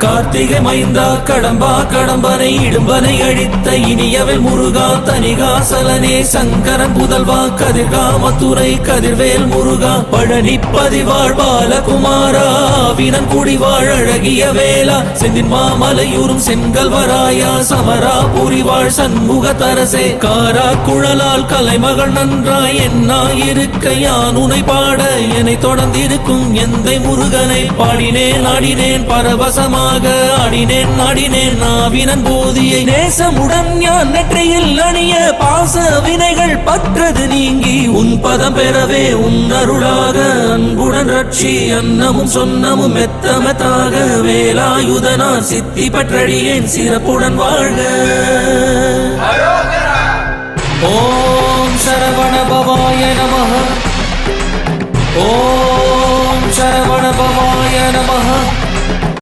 கார்த்திகை மைந்தா கடம்பா கடம்பனை இடும்பனை அழித்த இனியவள் முருகா தனிகாசலனே சங்கரன் புதல்வா கதிர்காமத்துறை கதிர்வேல் முருகா பழனி பதிவாழ் பாலகுமாரா வினன் குடிவாழ் அழகிய வேளா செந்தின் மாமலையூரும் செங்கல்வராயா சமரா புரிவாழ் சண்முக தரசே காரா குழலால் கலைமகள் நன்றாய் என்னாயிருக்க யான் உனை பாட என்னை தொடர்ந்திருக்கும் எந்தை முருகனை பாடினேன் ஆடினேன் பரவசமாக ஆடினேன் நாடினேன் நாவினன் போதியை நேசமுடன் ஞான் நெற்றியில் அணிய பாச வினைகள் பற்றது நீங்கி உன் பதம் பெறவே உன் அருளாக அன்புடன் ரட்சி அன்னமும் சொன்னமும் மெத்தமத்தாக வேலாயுதனார் சித்தி பற்றடியேன் சிறப்புடன் வாழ்க. ஓம் சரவண பவாய நமः. ஓம் சரவண பவாய